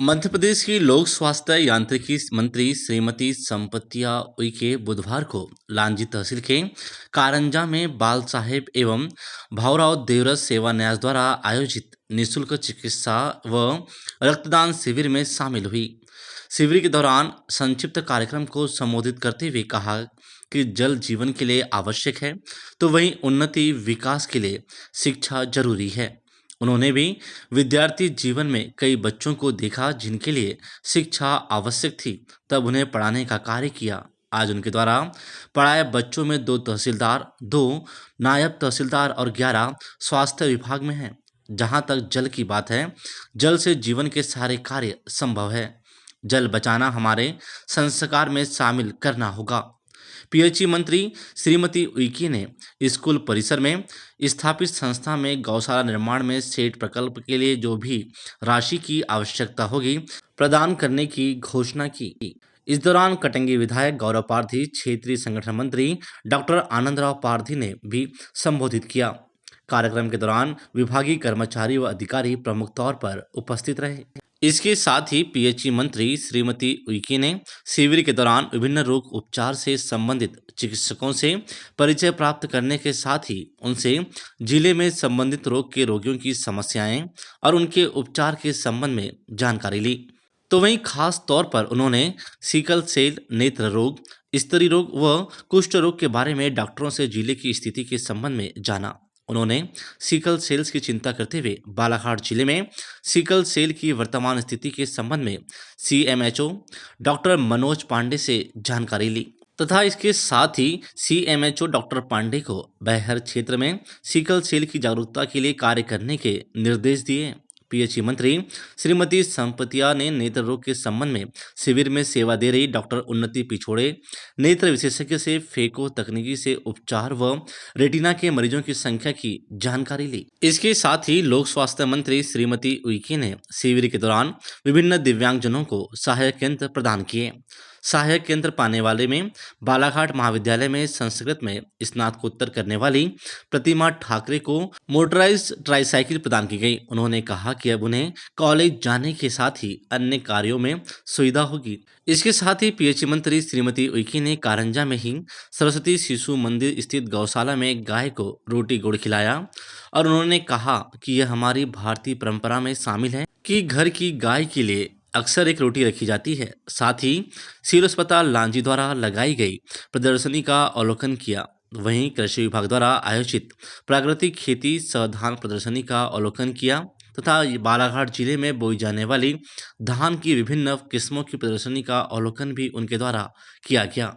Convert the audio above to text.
मध्य प्रदेश की लोक स्वास्थ्य यांत्रिकी मंत्री श्रीमती संपतिया उइके बुधवार को लांजी तहसील के कारंजा में बाल साहेब एवं भाऊराव देवरस सेवा न्यास द्वारा आयोजित निशुल्क चिकित्सा व रक्तदान शिविर में शामिल हुई। शिविर के दौरान संक्षिप्त कार्यक्रम को संबोधित करते हुए कहा कि जल जीवन के लिए आवश्यक है, तो वहीं उन्नति विकास के लिए शिक्षा जरूरी है। उन्होंने भी विद्यार्थी जीवन में कई बच्चों को देखा जिनके लिए शिक्षा आवश्यक थी, तब उन्हें पढ़ाने का कार्य किया। आज उनके द्वारा पढ़ाए बच्चों में 2 तहसीलदार, 2 नायब तहसीलदार और 11 स्वास्थ्य विभाग में हैं। जहां तक जल की बात है, जल से जीवन के सारे कार्य संभव है। जल बचाना हमारे संस्कार में शामिल करना होगा। पीएचई मंत्री श्रीमती उइके ने स्कूल परिसर में स्थापित संस्था में गौशाला निर्माण में सेठ प्रकल्प के लिए जो भी राशि की आवश्यकता होगी प्रदान करने की घोषणा की। इस दौरान कटंगी विधायक गौरव पारधी, क्षेत्रीय संगठन मंत्री डॉक्टर आनंदराव पारधी ने भी संबोधित किया। कार्यक्रम के दौरान विभागीय कर्मचारी व अधिकारी प्रमुख तौर पर उपस्थित रहे। इसके साथ ही पीएचई मंत्री श्रीमती उइके ने शिविर के दौरान विभिन्न रोग उपचार से संबंधित चिकित्सकों से परिचय प्राप्त करने के साथ ही उनसे जिले में संबंधित रोग के रोगियों की समस्याएं और उनके उपचार के संबंध में जानकारी ली। तो वहीं खास तौर पर उन्होंने सिकल सेल, नेत्र रोग, स्त्री रोग व कुष्ठ रोग के बारे में डॉक्टरों से जिले की स्थिति के संबंध में जाना। उन्होंने सिकल सेल्स की चिंता करते हुए बालाघाट जिले में सिकल सेल की वर्तमान स्थिति के संबंध में सीएमएचओ डॉक्टर मनोज पांडे से जानकारी ली तथा इसके साथ ही सीएमएचओ डॉक्टर पांडे को बहर क्षेत्र में सिकल सेल की जागरूकता के लिए कार्य करने के निर्देश दिए। पीएचई मंत्री श्रीमती संपतिया ने नेत्र रोग के संबंध में शिविर में सेवा दे रही डॉक्टर उन्नति पिछोड़े नेत्र विशेषज्ञ से फेको तकनीकी से उपचार व रेटिना के मरीजों की संख्या की जानकारी ली। इसके साथ ही लोक स्वास्थ्य मंत्री श्रीमती उइके ने शिविर के दौरान विभिन्न दिव्यांगजनों को सहायक यंत्र प्रदान किए। सहायक यंत्र पाने वाले में बालाघाट महाविद्यालय में संस्कृत में स्नातकोत्तर करने वाली प्रतिमा ठाकरे को मोटराइज्ड ट्राईसाइकिल प्रदान की गई। उन्होंने कहा कि अब उन्हें कॉलेज जाने के साथ ही अन्य कार्यों में सुविधा होगी। इसके साथ ही पीएचई मंत्री श्रीमती उइके ने कारंजा में ही सरस्वती शिशु मंदिर स्थित गौशाला में गाय को रोटी गुड़ खिलाया और उन्होंने कहा कि यह हमारी भारतीय परंपरा में शामिल है कि घर की गाय के लिए अक्सर एक रोटी रखी जाती है। साथ ही सिविल अस्पताल लांजी द्वारा लगाई गई प्रदर्शनी का अवलोकन किया। वहीं कृषि विभाग द्वारा आयोजित प्राकृतिक खेती सह-धान प्रदर्शनी का अवलोकन किया तथा बालाघाट जिले में बोई जाने वाली धान की विभिन्न किस्मों की प्रदर्शनी का अवलोकन भी उनके द्वारा किया गया।